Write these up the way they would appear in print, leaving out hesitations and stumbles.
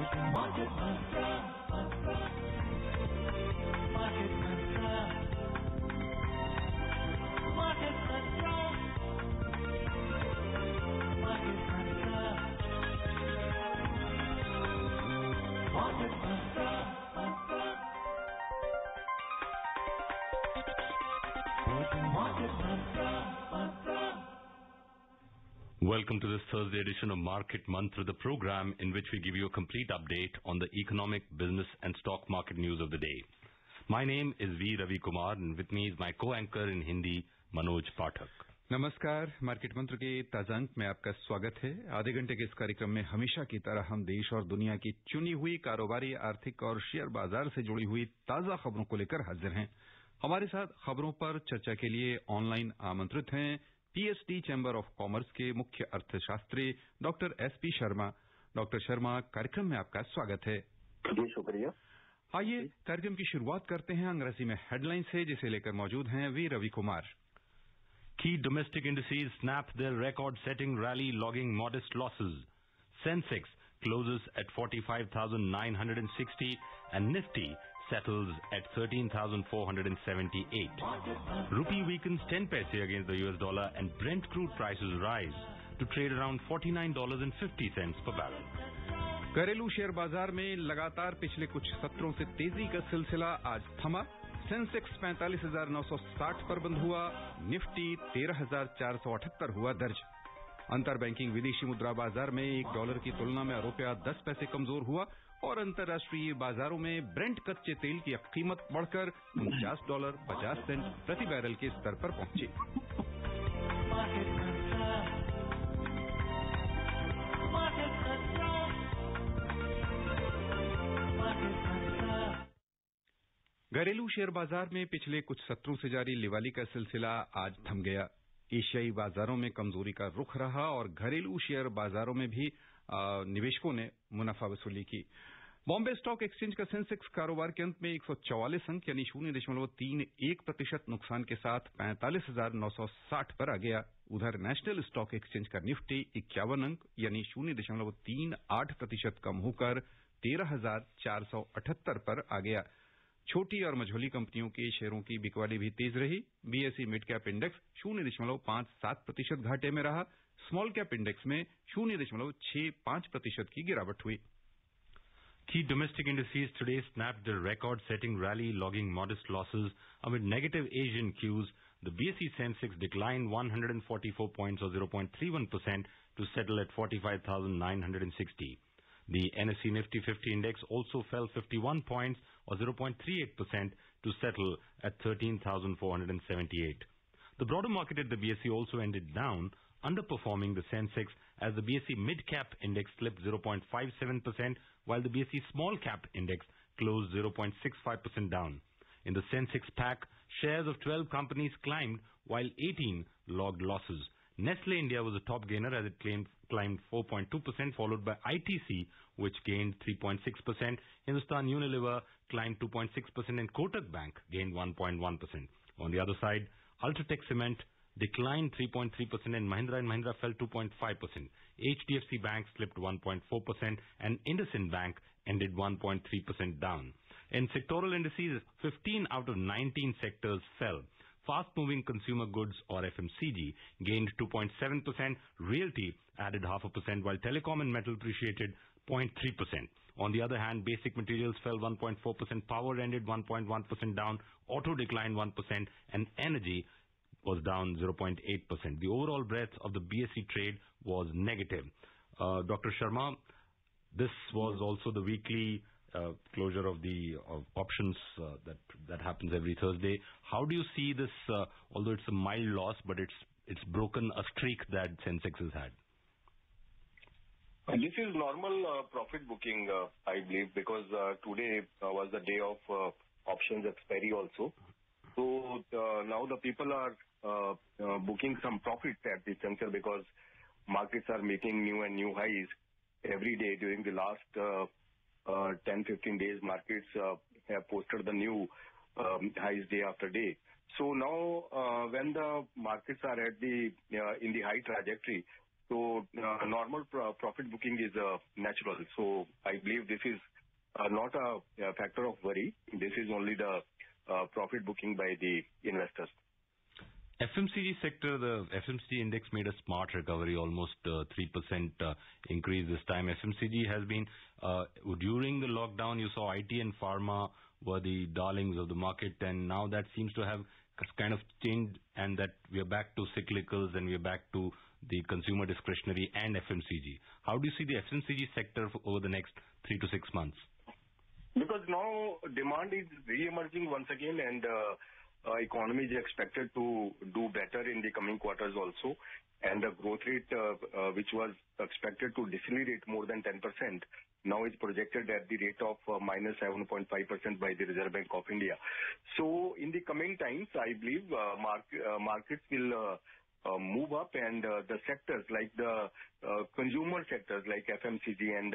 Market Mantra. Market Mantra. Market Mantra. Market Mantra. Market Mantra. Market Mantra. Welcome to this Thursday edition of Market Mantra, the program in which we give you a complete update on the economic, business and stock market news of the day. My name is V. Ravi Kumar and with me is my co-anchor in Hindi, Manoj Pathak. नमस्कार, market मंत्र के ताजा अंक में आपका स्वागत है। आधे घंटे के इस कार्यक्रम में हमेशा की तरह हम देश और दुनिया की चुनी हुई कारोबारी, आर्थिक और शेयर बाजार से जुड़ी हुई ताजा खबरों को लेकर हाजिर हैं। हमारे साथ खबरों पर चर्चा के लिए ऑनलाइन आमंत्रित हैं पीएसटी चैम्बर ऑफ कॉमर्स के मुख्य अर्थशास्त्री doctor SP Sharma. Doctor Sharma, कार्यक्रम में आपका स्वागत है। जी, शुक्रिया। आइए कार्यक्रम की शुरुआत करते हैं अंग्रेजी में हेडलाइन से, जिसे लेकर मौजूद हैं V Ravi Kumar. Key domestic indices snapped their record-setting rally, logging modest losses. Sensex closes at 45,960 and Nifty settles at 13,478. Rupee weakens 10 paise against the US dollar and Brent crude prices rise to trade around $49.50 per barrel. घरेलू share बाजार में लगातार पिछले कुछ सत्रों से तेजी का सिलसिला आज थमा। सेंसेक्स 45,960 पर बंद हुआ, निफ्टी 13,478 हुआ दर्ज। अंतर बैंकिंग विदेशी मुद्रा बाजार में $1 की तुलना में रुपया 10 पैसे कमजोर हुआ और अंतर्राष्ट्रीय बाजारों में ब्रेंट कच्चे तेल की कीमत बढ़कर $49.50 प्रति बैरल के स्तर पर पहुंची। घरेलू शेयर बाजार में पिछले कुछ सत्रों से जारी लिवाली का सिलसिला आज थम गया। एशियाई बाजारों में कमजोरी का रुख रहा और घरेलू शेयर बाजारों में भी निवेशकों ने मुनाफा वसूली की। बॉम्बे स्टॉक एक्सचेंज का सेंसेक्स कारोबार के अंत में 144 अंक यानी 0.31% नुकसान के साथ 45,960 पर आ गया। उधर नेशनल स्टॉक एक्सचेंज का निफ्टी 51 अंक यानी 0.38% कम होकर 13,478 पर आ गया। छोटी और मझोली कंपनियों के शेयरों की बिकवाली भी तेज रही। बीएसई मिड कैप इंडेक्स 0.57% घाटे में रहा। स्मॉल कैप इंडेक्स में 0.65% की गिरावट हुई। Key domestic indices today snapped their record-setting rally, logging modest losses amid negative Asian cues. The BSE Sensex declined 144 points or 0.31% to settle at 45,960. The NSE Nifty 50 index also fell 51 points or 0.38% to settle at 13,478. The broader market at the BSE also ended down, underperforming the Sensex as the BSE mid-cap index slipped 0.57% while the BSE small-cap index closed 0.65% down. In the Sensex pack, shares of 12 companies climbed while 18 logged losses. Nestle India was the top gainer as it climbed 4.2%, followed by ITC, which gained 3.6%. Hindustan Unilever climbed 2.6% and Kotak Bank gained 1.1%. On the other side, Ultratech Cement declined 3.3% and Mahindra fell 2.5%. HDFC Bank slipped 1.4% and IndusInd Bank ended 1.3% down. In sectoral indices, 15 out of 19 sectors fell. Fast-moving consumer goods or FMCG gained 2.7%. Realty added 0.5%, while telecom and metal appreciated 0.3%. On the other hand, basic materials fell 1.4%. Power ended 1.1% down. Auto declined 1%, and energy was down 0.8%. The overall breadth of the BSE trade was negative. Dr. Sharma, this was also the weekly closure of the options that happens every Thursday. How do you see this? Although it's a mild loss, but it's broken a streak that Sensex has had. This is normal profit booking, I believe, because today was the day of options expiry also. So now the people are booking some profits at this juncture because markets are making new and new highs every day during the last 10-15 days. Markets have posted the new highs day after day. So now when the markets are at in the high trajectory, So normal profit booking is natural. So I believe this is not a factor of worry. This is only the profit booking by the investors. FMCG sector, the FMCG index made a smart recovery, almost 3% increase this time. FMCG has been, during the lockdown, you saw IT and pharma were the darlings of the market, and now that seems to have kind of changed, and that we are back to cyclicals and we are back to the consumer discretionary and FMCG. How do you see the FMCG sector over the next 3 to 6 months? Because now demand is re-emerging once again, and economy is expected to do better in the coming quarters also. And the growth rate, which was expected to decelerate more than 10%, now is projected at the rate of minus 7.5% by the Reserve Bank of India. So in the coming times, I believe markets will move up, and the sectors like the consumer sectors like FMCG and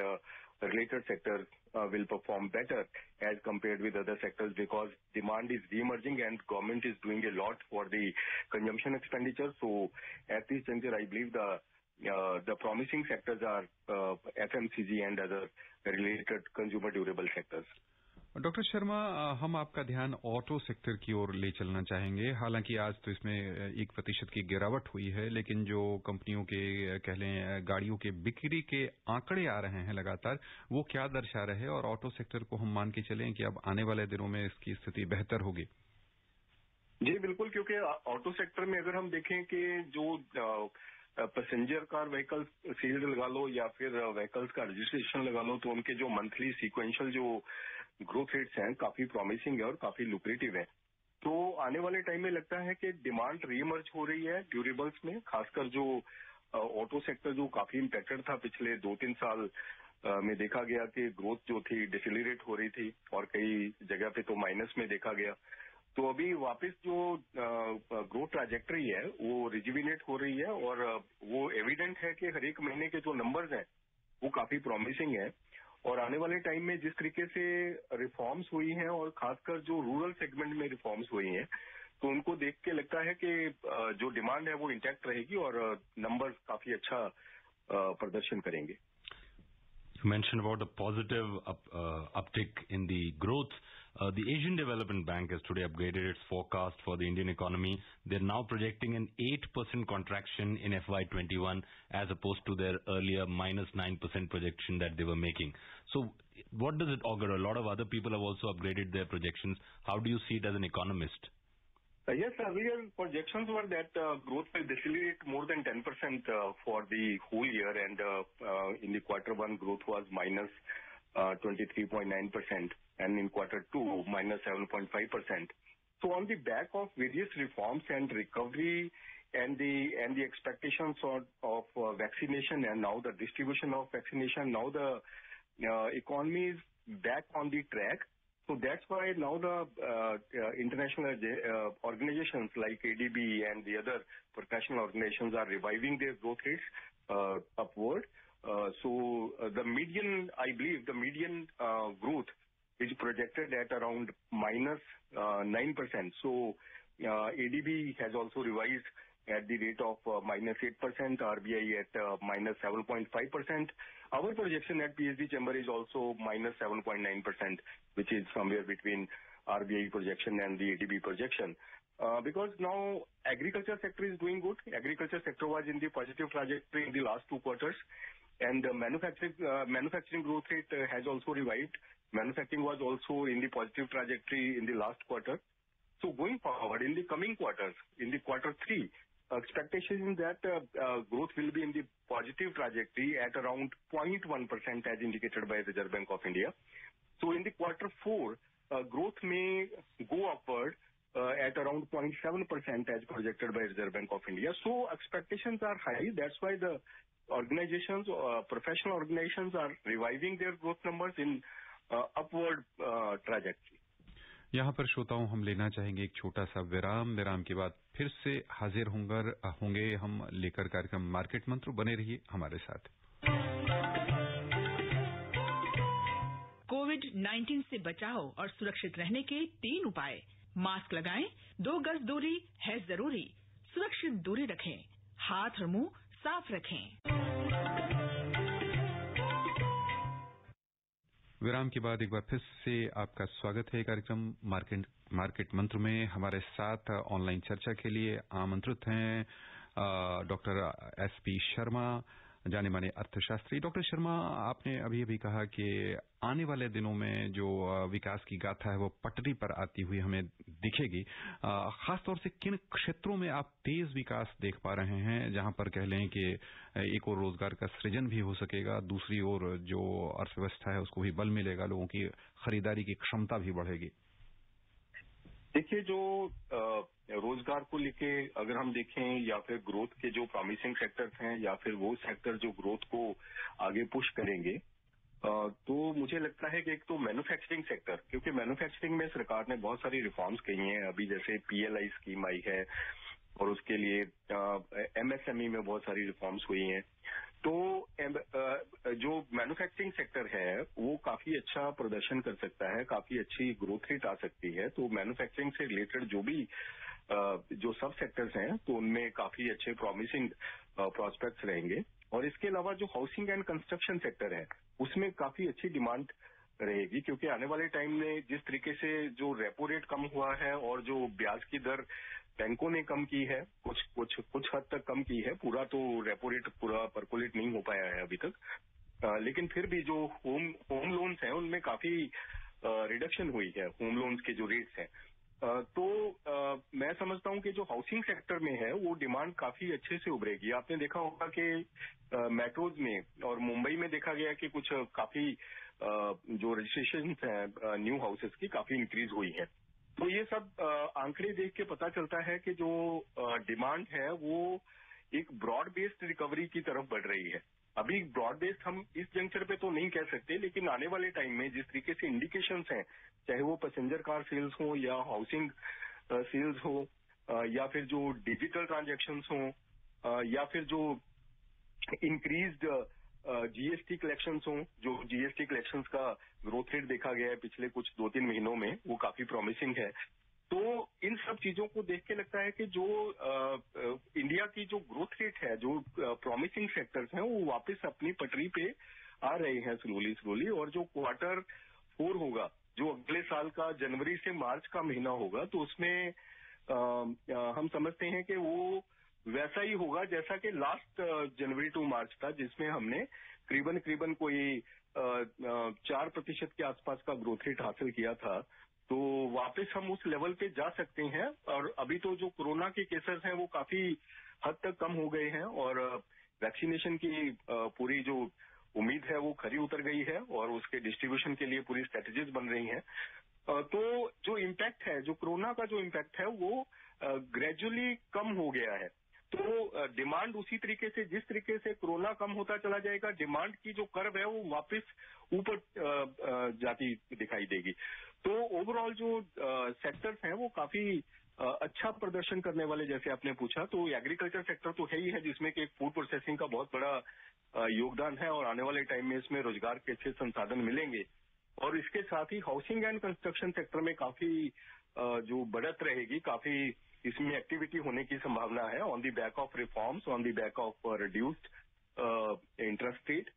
related sectors will perform better as compared with other sectors, because demand is re-emerging and government is doing a lot for the consumption expenditure. So at this juncture, I believe the promising sectors are FMCG and other related consumer durable sectors. Doctor Sharma, हम आपका ध्यान auto sector की ओर ले चलना चाहेंगे। हालांकि आज तो इसमें 1% की गिरावट हुई है, लेकिन जो कंपनियों के कह लें गाड़ियों के बिक्री के आंकड़े आ रहे हैं लगातार, वो क्या दर्शा रहे हैं, और ऑटो सेक्टर को हम मान के चलें कि अब आने वाले दिनों में इसकी स्थिति बेहतर होगी? जी बिल्कुल, क्योंकि ऑटो सेक्टर में अगर हम देखें कि जो पैसेंजर कार व्हीकल्स सेल्स लगा लो या फिर व्हीकल्स का रजिस्ट्रेशन लगा लो, तो उनके जो मंथली सीक्वेंशियल जो ग्रोथ रेट्स हैं काफी प्रॉमिसिंग है और काफी लुक्रेटिव है। तो आने वाले टाइम में लगता है कि डिमांड रीइमर्ज हो रही है ड्यूरेबल्स में, खासकर जो ऑटो सेक्टर जो काफी इम्पैक्टेड था पिछले 2-3 साल में देखा गया कि ग्रोथ जो थी डिसेलरेट हो रही थी और कई जगह पे तो माइनस में देखा गया। तो अभी वापस जो ग्रोथ ट्रैजेक्टरी है वो रिजुविनेट हो रही है, और वो एविडेंट है कि हर एक महीने के जो नंबर्स हैं वो काफी प्रॉमिसिंग है। और आने वाले टाइम में जिस तरीके से रिफॉर्म्स हुई हैं और खासकर जो रूरल सेगमेंट में रिफॉर्म्स हुई हैं, तो उनको देख के लगता है कि जो डिमांड है वो इंटैक्ट रहेगी और नंबर्स काफी अच्छा प्रदर्शन करेंगे। You mentioned about the positive uptick in the growth. The Asian Development Bank has today upgraded its forecast for the Indian economy. They're now projecting an 8% contraction in FY21 as opposed to their earlier minus 9% projection that they were making. So what does it augur? A lot of other people have also upgraded their projections. How do you see it as an economist? Yes, earlier projections were that growth will decelerate more than 10% for the whole year, and in the quarter one growth was minus 23.9%, and in quarter two minus 7.5%. So on the back of various reforms and recovery and the expectations of vaccination, and now the distribution of vaccination, now the economy is back on the track. So that's why now the international organizations like ADB and the other professional organizations are reviving their growth rates upward. So the median, I believe, the median growth is projected at around minus 9%. So ADB has also revised at the rate of minus 8%, RBI at minus 7.5%. Our projection at PhD Chamber is also minus 7.9%, which is somewhere between RBI projection and the ADB projection. Because now agriculture sector is doing good. Agriculture sector was in the positive trajectory in the last 2 quarters, and the manufacturing growth rate has also revived. Manufacturing was also in the positive trajectory in the last quarter. So going forward in the coming quarters, in the quarter 3, expectation is that growth will be in the positive trajectory at around 0.1% as indicated by Reserve Bank of India. So in the quarter 4, growth may go upward at around 0.7% as projected by Reserve Bank of India. So expectations are high. That's why the organizations, professional organizations are reviving their growth numbers in upward trajectory. यहाँ पर श्रोताओं हम लेना चाहेंगे एक छोटा सा विराम के बाद फिर से हाजिर होंगे हम लेकर कार्यक्रम मार्केट मंत्र। बने रहिए हमारे साथ। कोविड-19 से बचाव और सुरक्षित रहने के 3 उपाय। मास्क लगाएं, 2 गज दूरी है जरूरी, सुरक्षित दूरी रखें, हाथ और मुंह साफ रखें। विराम के बाद एक बार फिर से आपका स्वागत है। कार्यक्रम मार्केट मंत्र में हमारे साथ ऑनलाइन चर्चा के लिए आमंत्रित हैं डॉक्टर एसपी शर्मा, जाने माने अर्थशास्त्री। डॉक्टर शर्मा, आपने अभी कहा कि आने वाले दिनों में जो विकास की गाथा है वो पटरी पर आती हुई हमें दिखेगी। खासतौर से किन क्षेत्रों में आप तेज विकास देख पा रहे हैं, जहां पर कह लें कि एक और रोजगार का सृजन भी हो सकेगा, दूसरी ओर जो अर्थव्यवस्था है उसको भी बल मिलेगा, लोगों की खरीदारी की क्षमता भी बढ़ेगी? देखिए, जो रोजगार को लेके अगर हम देखें या फिर ग्रोथ के जो प्रॉमिसिंग सेक्टर्स हैं या फिर वो सेक्टर जो ग्रोथ को आगे पुश करेंगे, तो मुझे लगता है कि एक तो मैन्युफैक्चरिंग सेक्टर, क्योंकि मैन्युफैक्चरिंग में सरकार ने बहुत सारी रिफॉर्म्स की हैं। अभी जैसे PLI स्कीम आई है और उसके लिए MSME में बहुत सारी रिफॉर्म्स हुई हैं। तो जो मैन्युफैक्चरिंग सेक्टर है वो काफी अच्छा प्रदर्शन कर सकता है, काफी अच्छी ग्रोथ रेट आ सकती है। तो मैन्युफैक्चरिंग से रिलेटेड जो भी जो सब सेक्टर्स हैं तो उनमें काफी अच्छे प्रॉमिसिंग प्रोस्पेक्ट्स रहेंगे। और इसके अलावा जो हाउसिंग एंड कंस्ट्रक्शन सेक्टर है उसमें काफी अच्छी डिमांड रहेगी, क्योंकि आने वाले टाइम में जिस तरीके से जो रेपो रेट कम हुआ है और जो ब्याज की दर बैंकों ने कम की है, कुछ हद तक कम की है, पूरा तो रेपो रेट पूरा परकोलेट नहीं हो पाया है अभी तक, लेकिन फिर भी जो होम लोन्स हैं उनमें काफी रिडक्शन हुई है, होम लोन्स के जो रेट्स हैं। तो मैं समझता हूं कि जो हाउसिंग सेक्टर में है वो डिमांड काफी अच्छे से उभरेगी। आपने देखा होगा कि मेट्रोज में और मुंबई में देखा गया कि कुछ काफी जो रजिस्ट्रेशन हैं न्यू हाउसेस की काफी इंक्रीज हुई है। तो ये सब आंकड़े देख के पता चलता है कि जो डिमांड है वो एक ब्रॉड बेस्ड रिकवरी की तरफ बढ़ रही है। अभी ब्रॉड बेस्ड हम इस जंक्चर पे तो नहीं कह सकते, लेकिन आने वाले टाइम में जिस तरीके से इंडिकेशंस हैं, चाहे वो पैसेंजर कार सेल्स हो या हाउसिंग सेल्स हो या फिर जो डिजिटल ट्रांजैक्शंस हो या फिर जो इंक्रीज्ड GST कलेक्शंस हो, जो GST कलेक्शंस का ग्रोथ रेट देखा गया है पिछले कुछ 2-3 महीनों में, वो काफी प्रॉमिसिंग है। तो इन सब चीजों को देख के लगता है कि जो इंडिया की जो ग्रोथ रेट है, जो प्रॉमिसिंग सेक्टर्स हैं, वो वापस अपनी पटरी पे आ रहे हैं स्लोली। और जो Q4 होगा, जो अगले साल का जनवरी से मार्च का महीना होगा, तो उसमें हम समझते हैं कि वो वैसा ही होगा जैसा कि लास्ट जनवरी टू मार्च था, जिसमें हमने करीबन कोई 4% के आसपास का ग्रोथ रेट हासिल किया था। तो वापस हम उस लेवल पे जा सकते हैं। और अभी तो जो कोरोना के केसेस हैं वो काफी हद तक कम हो गए हैं और वैक्सीनेशन की पूरी जो उम्मीद है वो खरी उतर गई है और उसके डिस्ट्रीब्यूशन के लिए पूरी स्ट्रेटेजीज बन रही हैं। तो जो इम्पैक्ट है, जो कोरोना का जो इम्पैक्ट है वो ग्रेजुअली कम हो गया है। तो डिमांड उसी तरीके से, जिस तरीके से कोरोना कम होता चला जाएगा, डिमांड की जो कर्व है वो वापस ऊपर जाती दिखाई देगी। तो ओवरऑल जो सेक्टर्स हैं वो काफी अच्छा प्रदर्शन करने वाले, जैसे आपने पूछा, तो एग्रीकल्चर सेक्टर तो है ही है, जिसमें कि फूड प्रोसेसिंग का बहुत बड़ा योगदान है और आने वाले टाइम में इसमें रोजगार के अच्छे संसाधन मिलेंगे। और इसके साथ ही हाउसिंग एंड कंस्ट्रक्शन सेक्टर में काफी जो बढ़त रहेगी, काफी इसमें एक्टिविटी होने की संभावना है on the back of reforms, on the back of reduced interest rate.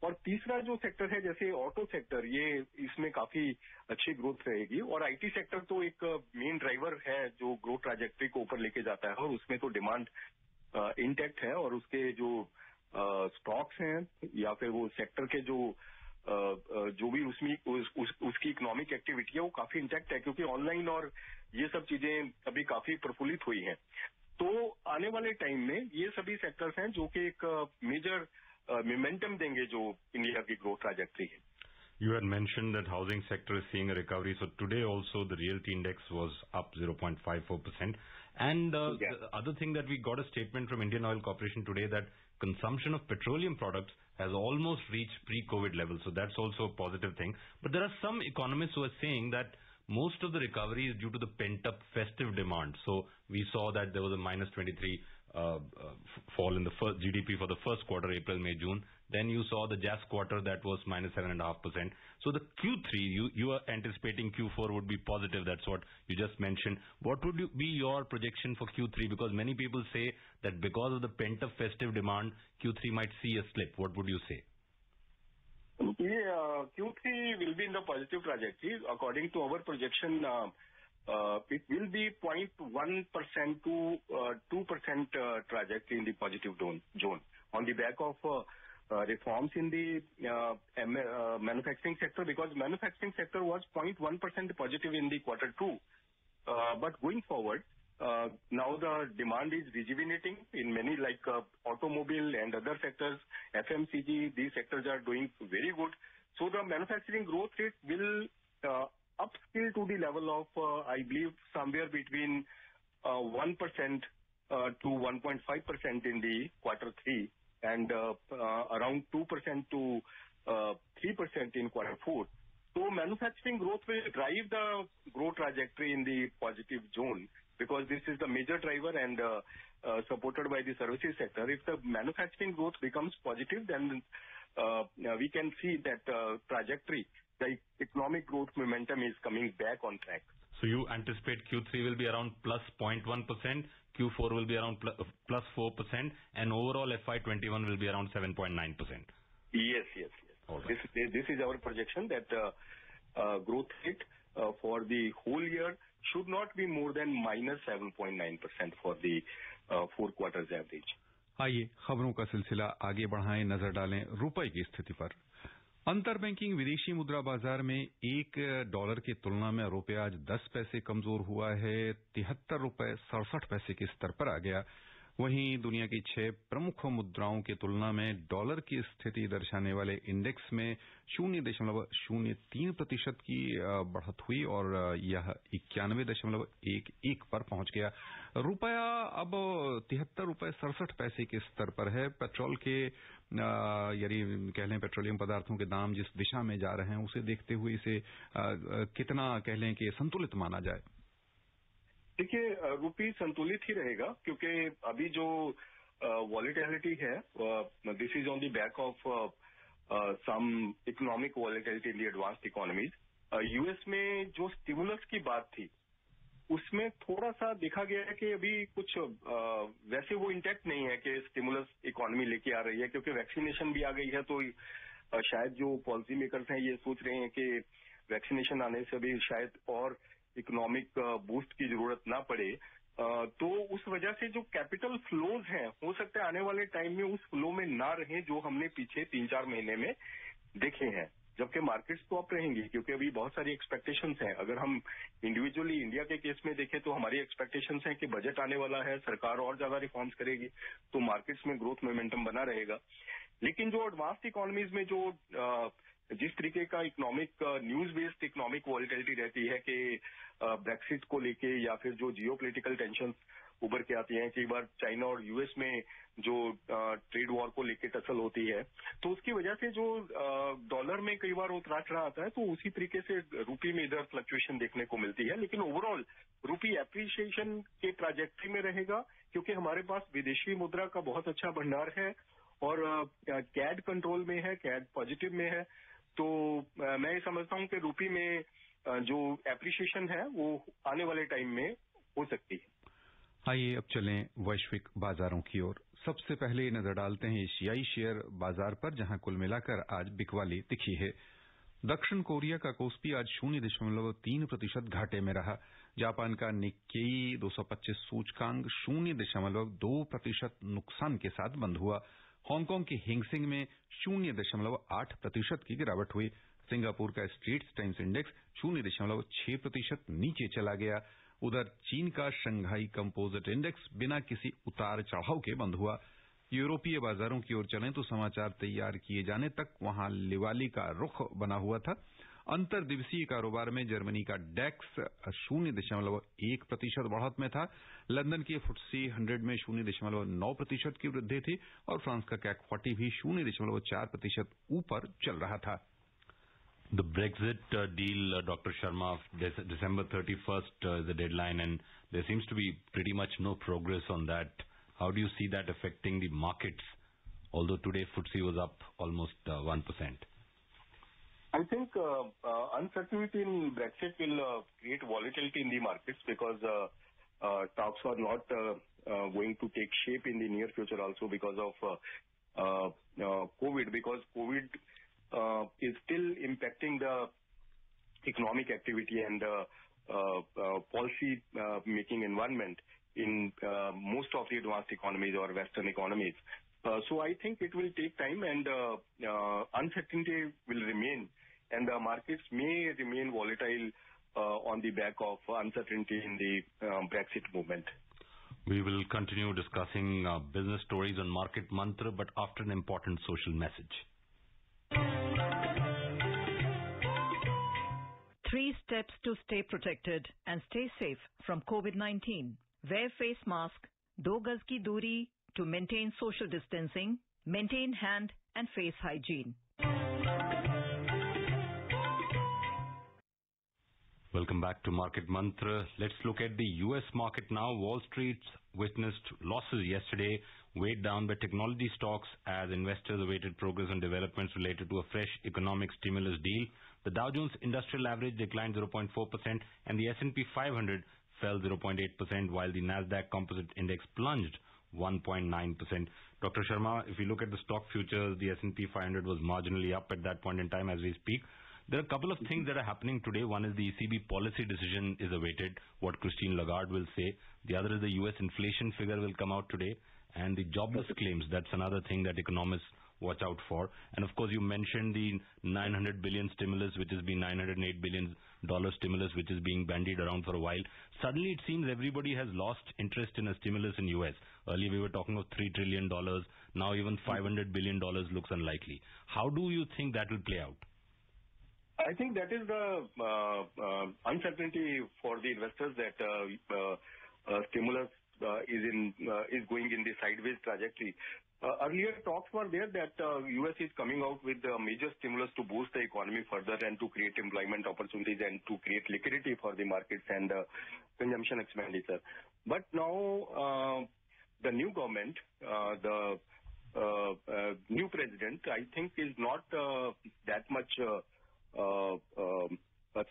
और तीसरा जो सेक्टर है जैसे ऑटो सेक्टर, ये इसमें काफी अच्छी ग्रोथ रहेगी। और IT सेक्टर तो एक मेन ड्राइवर है जो ग्रोथ ट्रैजेक्टरी को ऊपर लेके जाता है, और उसमें तो डिमांड इंटैक्ट है और उसके जो स्टॉक्स हैं या फिर वो सेक्टर के जो भी उसकी इकोनॉमिक एक्टिविटी है वो काफी इंटैक्ट है, क्योंकि ऑनलाइन और ये सब चीजें अभी काफी प्रफुल्लित हुई हैं। तो आने वाले टाइम में ये सभी सेक्टर्स हैं जो कि एक मेजर मोमेंटम देंगे जो इंडिया की ग्रोथ ट्रैजेक्टरी है। You had mentioned that housing sector is seeing a recovery. So today also the realty index was up 0.54%. And the other thing that we got a statement from Indian Oil Corporation today that consumption of petroleum products has almost reached pre-COVID levels. So that's also a positive thing. But there are some economists who are saying that most of the recovery is due to the pent-up festive demand. So we saw that there was a minus 23 fall in the first GDP for the first quarter, April, May, June. Then you saw the just quarter that was -7.5%. So the Q3, you are anticipating Q4 would be positive. That's what you just mentioned. What would be your projection for Q3? Because many people say that because of the pent-up festive demand, Q3 might see a slip. What would you say? Yeah, Q3 will be in the positive trajectory. According to our projection, it will be 0.1% to 2% trajectory in the positive zone on the back of reforms in the manufacturing sector, because manufacturing sector was 0.1% positive in the quarter 2. But going forward, now the demand is rejuvenating in many like automobile and other sectors, FMCG, these sectors are doing very good. So the manufacturing growth rate will upscale to the level of, I believe, somewhere between 1% to 1.5% in the quarter 3 and around 2% to 3% in quarter 4. So manufacturing growth will drive the growth trajectory in the positive zone, because this is the major driver and supported by the services sector. If the manufacturing growth becomes positive, then we can see that trajectory, the economic growth momentum is coming back on track. So you anticipate Q3 will be around plus 0.1%, Q4 will be around plus 4%, and overall FY21 will be around 7.9%. Yes. All right. This is our projection that growth rate for the whole year should not be more than -7.9% for the 4 quarters average. आइए खबरों का सिलसिला आगे बढ़ाएं, नजर डालें रुपए की स्थिति पर। अंतर बैंकिंग विदेशी मुद्रा बाजार में $1 की तुलना में रुपया आज 10 पैसे कमजोर हुआ है, 73 रुपए 67 पैसे के स्तर पर आ गया। वहीं दुनिया की 6 प्रमुख मुद्राओं की तुलना में डॉलर की स्थिति दर्शाने वाले इंडेक्स में 0.03% की बढ़त हुई और यह 91.11 पर पहुंच गया। रुपया अब 73 रुपए 67 पैसे के स्तर पर है। पेट्रोल के यानी कह लें पेट्रोलियम पदार्थों के दाम जिस दिशा में जा रहे हैं, उसे देखते हुए इसे कितना कह लें कि संतुलित माना जाए? देखिए, रुपी संतुलित ही रहेगा, क्योंकि अभी जो वॉलेटिलिटी है, this is on the back of some economic volatility in the advanced economies. US में जो स्टिमुलस की बात थी, उसमें थोड़ा सा देखा गया है कि अभी कुछ वैसे वो इंटैक्ट नहीं है कि स्टिमुलस इकोनॉमी लेके आ रही है, क्योंकि वैक्सीनेशन भी आ गई है। तो शायद जो पॉलिसी मेकर्स हैं ये सोच रहे हैं कि वैक्सीनेशन आने से भी शायद और इकोनॉमिक बूस्ट की जरूरत ना पड़े। तो उस वजह से जो कैपिटल फ्लोज हैं, हो सकता है आने वाले टाइम में उस फ्लो में ना रहे जो हमने पीछे 3-4 महीने में देखे हैं, जबकि मार्केट्स तो अप रहेंगी, क्योंकि अभी बहुत सारी एक्सपेक्टेशंस हैं। अगर हम इंडिविजुअली इंडिया के केस में देखें तो हमारी एक्सपेक्टेशंस हैं कि बजट आने वाला है, सरकार और ज्यादा रिफॉर्म्स करेगी, तो मार्केट्स में ग्रोथ मोमेंटम बना रहेगा। लेकिन जो एडवांस्ड इकोनॉमीज में जो जिस तरीके का economic news based economic volatility रहती है कि ब्रेक्सिट को लेके या फिर जो जियोपॉलिटिकल टेंशन उभर के आती हैं, कई बार चाइना और यूएस में जो ट्रेड वॉर को लेके टसल होती है, तो उसकी वजह से जो डॉलर में कई बार उतार चढ़ाव आता है, तो उसी तरीके से रुपी में इधर फ्लक्चुएशन देखने को मिलती है। लेकिन ओवरऑल रुपी एप्रिसिएशन के ट्रैजेक्टरी में रहेगा, क्योंकि हमारे पास विदेशी मुद्रा का बहुत अच्छा भंडार है और कैड कंट्रोल में है, कैड पॉजिटिव में है। तो मैं ये समझता हूं कि रुपी में जो एप्रिसिएशन है वो आने वाले टाइम में हो सकती है। आइए अब चलें वैश्विक बाजारों की ओर। सबसे पहले नजर डालते हैं एशियाई शेयर बाजार पर, जहां कुल मिलाकर आज बिकवाली दिखी है। दक्षिण कोरिया का कोस्पी आज 0.3% घाटे में रहा। जापान का निक्केई 225 सूचकांक 0.2% नुकसान के साथ बंद हुआ। हांगकांग की हिंगसेंग में 0.8% की गिरावट हुई। सिंगापुर का स्ट्रेट्स टाइम्स इंडेक्स 0.6% नीचे चला गया। उधर चीन का शंघाई कंपोजिट इंडेक्स बिना किसी उतार चढ़ाव के बंद हुआ। यूरोपीय बाजारों की ओर चलें तो समाचार तैयार किए जाने तक वहां लिवाली का रुख बना हुआ था। अंतर दिवसीय कारोबार में जर्मनी का डेक्स 0.1% बढ़त में था। लंदन के फुट्सी 100 में 0.9% की वृद्धि थी और फ्रांस का कैक 40 भी 0.4% ऊपर चल रहा था। The Brexit deal, Dr. Sharma, December 31st is the deadline, and there seems to be pretty much no progress on that. How do you see that affecting the markets? Although today FTSE was up almost 1%. I think uncertainty in Brexit will create volatility in the markets because talks are not going to take shape in the near future also because of COVID, because COVID is still impacting the economic activity and policy making environment in most of the advanced economies or Western economies. So I think it will take time and uncertainty will remain and the markets may remain volatile on the back of uncertainty in the Brexit movement. We will continue discussing business stories on Market Mantra, but after an important social message. 3 steps to stay protected and stay safe from COVID-19. Wear face mask, 2 gaz ki duri to maintain social distancing, maintain hand and face hygiene. Welcome back to Market Mantra. Let's look at the U.S. market now. Wall Street witnessed losses yesterday, weighed down by technology stocks as investors awaited progress on developments related to a fresh economic stimulus deal. The Dow Jones Industrial Average declined 0.4% and the S&P 500 fell 0.8%, while the Nasdaq Composite Index plunged 1.9%. Dr. Sharma, if you look at the stock futures, the S&P 500 was marginally up at that point in time as we speak. There are a couple of things that are happening today. One is the ECB policy decision is awaited, what Christine Lagarde will say. The other is the U.S. inflation figure will come out today, and the jobless claims. That's another thing that economists watch out for. And of course, you mentioned the $900 billion stimulus, which has been $908 billion stimulus, which is being bandied around for a while. Suddenly, it seems everybody has lost interest in a stimulus in U.S. Earlier, we were talking of $3 trillion. Now, even $500 billion looks unlikely. How do you think that will play out? I think that is the uncertainty for the investors that stimulus is going in the sideways trajectory. Earlier talks were there that U.S. is coming out with a major stimulus to boost the economy further and to create employment opportunities and to create liquidity for the markets and consumption expenditure. But now the new government, the new president, I think is not that much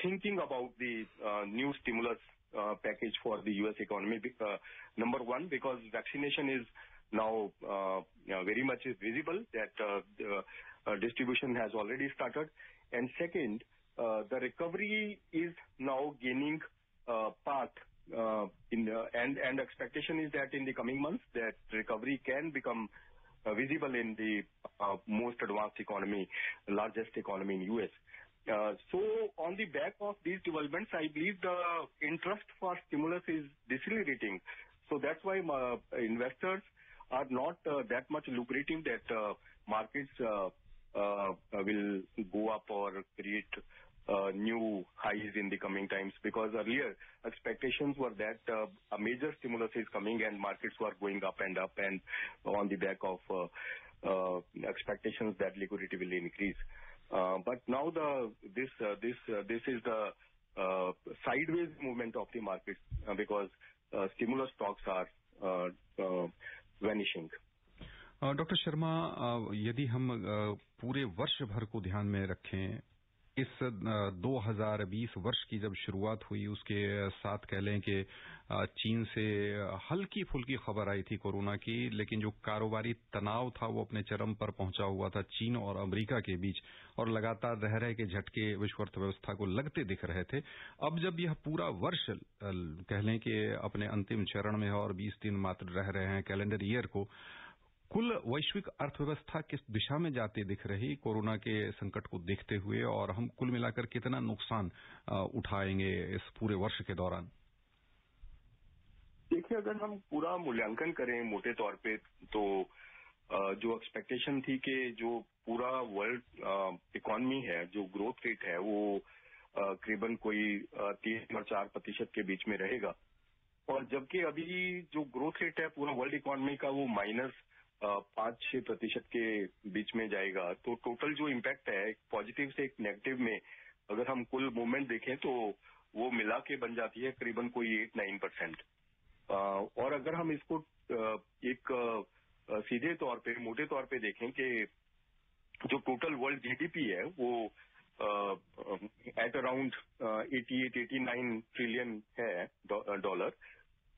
thinking about the new stimulus package for the U.S. economy. Number one, because vaccination is now very much is visible that distribution has already started. And second, the recovery is now gaining path and expectation is that in the coming months that recovery can become visible in the most advanced economy, largest economy in U.S. So on the back of these developments, I believe the interest for stimulus is decelerating. So that's why investors are not that much lucrative that markets will go up or create new highs in the coming times, because earlier expectations were that a major stimulus is coming and markets were going up and on the back of expectations that liquidity will increase. But now this is the sideways movement of the market because stimulus stocks are vanishing. Doctor Sharma, यदि हम पूरे वर्ष भर को ध्यान में रखें, इस 2020 वर्ष की जब शुरुआत हुई उसके साथ कह लें कि चीन से हल्की फुल्की खबर आई थी कोरोना की, लेकिन जो कारोबारी तनाव था वो अपने चरम पर पहुंचा हुआ था चीन और अमेरिका के बीच, और लगातार रह रहे के झटके विश्व अर्थव्यवस्था को लगते दिख रहे थे। अब जब यह पूरा वर्ष कह लें कि अपने अंतिम चरण में है और 20 दिन मात्र रह रहे हैं कैलेंडर ईयर को, कुल वैश्विक अर्थव्यवस्था किस दिशा में जाते दिख रही कोरोना के संकट को देखते हुए, और हम कुल मिलाकर कितना नुकसान उठाएंगे इस पूरे वर्ष के दौरान? देखिए, अगर हम पूरा मूल्यांकन करें मोटे तौर पे तो जो एक्सपेक्टेशन थी कि जो पूरा वर्ल्ड इकोनॉमी है, जो ग्रोथ रेट है वो करीबन कोई 3 और 4% के बीच में रहेगा, और जबकि अभी जो ग्रोथ रेट है पूरा वर्ल्ड इकोनॉमी का वो -5-6% के बीच में जाएगा। तो टोटल जो इम्पैक्ट है एक पॉजिटिव से एक नेगेटिव में अगर हम कुल मूवमेंट देखें तो वो मिला के बन जाती है करीबन कोई 8-9%। और अगर हम इसको एक सीधे तौर पे, मोटे तौर पे देखें कि जो टोटल वर्ल्ड जीडीपी है वो एट अराउंड 88-89 ट्रिलियन है डॉलर,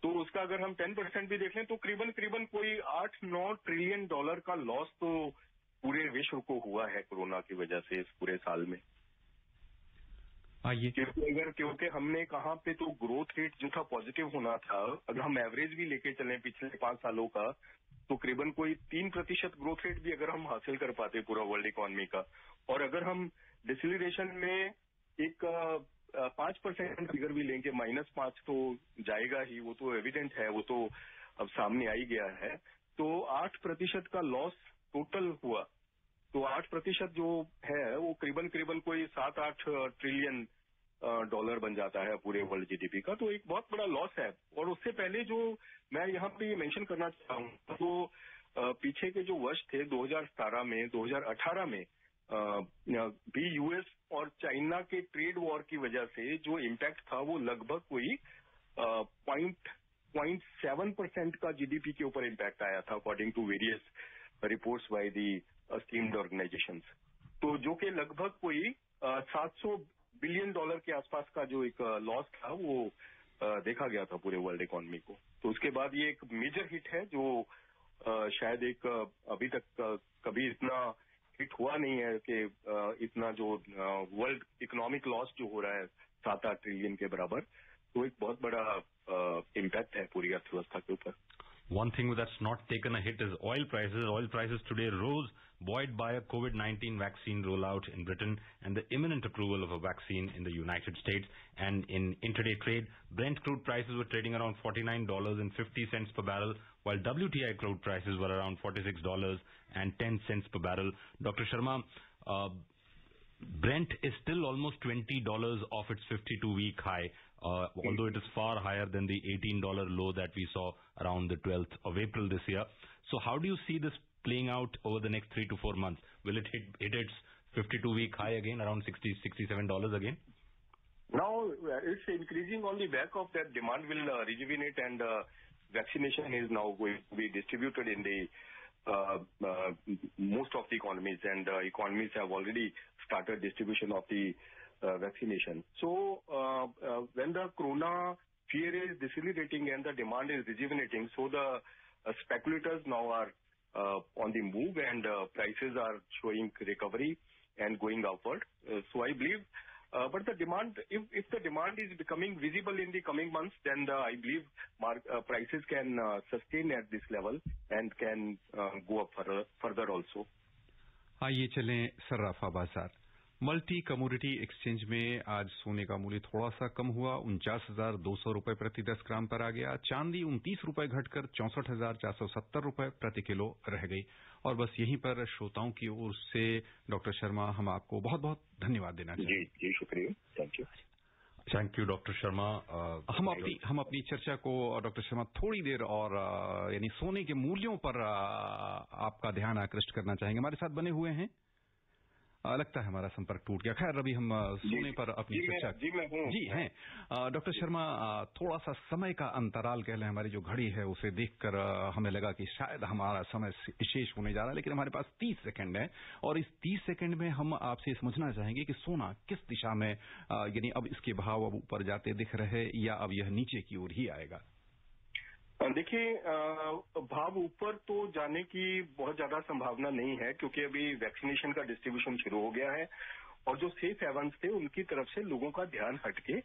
तो उसका अगर हम 10% भी देख लें तो करीबन कोई 8-9 ट्रिलियन डॉलर का लॉस तो पूरे विश्व को हुआ है कोरोना की वजह से इस पूरे साल में। आइए, क्योंकि हमने कहाँ पे तो ग्रोथ रेट जो था पॉजिटिव होना था, अगर हम एवरेज भी लेके चलें पिछले 5 सालों का, तो करीबन कोई 3% ग्रोथ रेट भी अगर हम हासिल कर पाते पूरा वर्ल्ड इकोनॉमी का, और अगर हम डिसलिरेशन में एक 5% फिगर भी लेंगे, -5 तो जाएगा ही, वो तो एविडेंट है, वो तो अब सामने आ ही गया है। तो 8% का लॉस टोटल हुआ, तो 8% जो है वो करीबन कोई 7-8 ट्रिलियन डॉलर बन जाता है पूरे वर्ल्ड जीडीपी का, तो एक बहुत बड़ा लॉस है। और उससे पहले जो मैं यहाँ पे ये मेंशन करना चाहूँ तो पीछे के जो वर्ष थे 2017 में, 2018 में भी यूएस और चाइना के ट्रेड वॉर की वजह से जो इम्पैक्ट था वो लगभग कोई 0.7% का जीडीपी के ऊपर इम्पैक्ट आया था, according to various reports by the esteemed organisations. तो जो कि लगभग कोई 700 बिलियन डॉलर के आसपास का जो एक लॉस था वो देखा गया था पूरे वर्ल्ड इकोनॉमी को। तो उसके बाद ये एक मेजर हिट है जो शायद एक अभी तक कभी इतना हिट हुआ नहीं है कि इतना जो वर्ल्ड इकोनॉमिक लॉस जो हो रहा है 7-8 ट्रिलियन के बराबर, तो एक बहुत बड़ा इम्पैक्ट है पूरी अर्थव्यवस्था के ऊपर। One thing that's not taken a hit is oil prices. Oil prices today rose, buoyed by a COVID-19 vaccine rollout in Britain and the imminent approval of a vaccine in the United States. And in intraday trade, Brent crude prices were trading around $49.50 per barrel, while WTI crude prices were around $46.10 per barrel. Dr. Sharma, Brent is still almost $20 off its 52-week high, although it is far higher than the $18 low that we saw around the 12th of April this year. So how do you see this playing out over the next 3 to 4 months? Will it hit its 52-week high again, around $67 again? Now, it's increasing on the back of that demand will rejuvenate, and vaccination is now going to be distributed in the most of the economies, and economies have already started distribution of the vaccination. So when the corona fear is decelerating and the demand is rejuvenating, so the speculators now are on the move, and prices are showing recovery and going upward. So I believe, but the demand, if the demand is becoming visible in the coming months, then I believe prices can sustain at this level and can go up further also. आइए चलें सर्राफा बाजार। Multi commodity exchange में आज सोने का मूल्य थोड़ा सा कम हुआ, 49,200 रुपए प्रति 10 ग्राम पर आ गया। चांदी 29 रुपए घटकर 64,470 रुपए प्रति किलो रह गई। और बस यहीं पर श्रोताओं की ओर से डॉक्टर शर्मा हम आपको बहुत बहुत धन्यवाद देना चाहिए। जी शुक्रिया, thank you. Thank you doctor Sharma. हम अपनी चर्चा को डॉक्टर शर्मा थोड़ी देर और यानी सोने के मूल्यों पर आपका ध्यान आकृष्ट करना चाहेंगे। हमारे साथ बने हुए हैं, लगता है हमारा संपर्क टूट गया। खैर अभी हम सोने पर अपनी चर्चा जी हैं। डॉक्टर शर्मा, थोड़ा सा समय का अंतराल कह लें, हमारी जो घड़ी है उसे देखकर हमें लगा कि शायद हमारा समय शेष होने जा रहा है, लेकिन हमारे पास 30 सेकंड है और इस 30 सेकंड में हम आपसे समझना चाहेंगे कि सोना किस दिशा में, यानी अब इसके भाव अब ऊपर जाते दिख रहे या अब यह नीचे की ओर ही आएगा? देखिए, भाव ऊपर तो जाने की बहुत ज्यादा संभावना नहीं है, क्योंकि अभी वैक्सीनेशन का डिस्ट्रीब्यूशन शुरू हो गया है और जो सेफ हेवन्स थे उनकी तरफ से लोगों का ध्यान हटके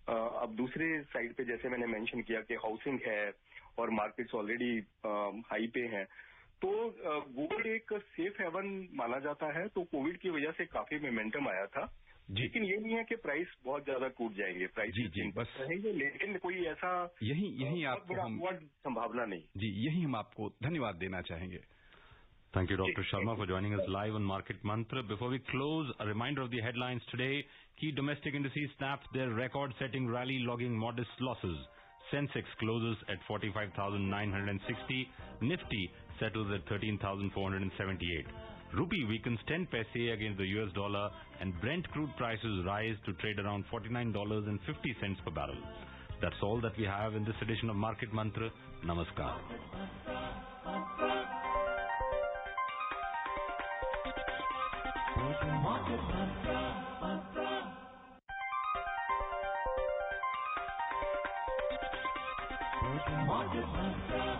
अब दूसरे साइड पे, जैसे मैंने मेंशन किया कि हाउसिंग है और मार्केट्स ऑलरेडी हाई पे हैं, तो गोल्ड एक सेफ हेवन माना जाता है। तो कोविड की वजह से काफी मोमेंटम आया था, लेकिन ये नहीं है कि प्राइस बहुत ज्यादा टूट जाएंगे, प्राइस जी बस रहेंगे, लेकिन कोई ऐसा यही आपको हम संभावना नहीं। जी, यही हम आपको धन्यवाद देना चाहेंगे। Thank you, Dr. Sharma, for joining us live on Market Mantra. Before we close, a reminder of the headlines today. Key domestic indices snapped their record-setting rally, logging modest losses. Sensex closes at 45,960. Nifty settles at 13,478. Rupee weakens 10 paise against the US dollar, and Brent crude prices rise to trade around $49.50 per barrel. That's all that we have in this edition of Market Mantra. Namaskar. Market Mantra. Market Mantra.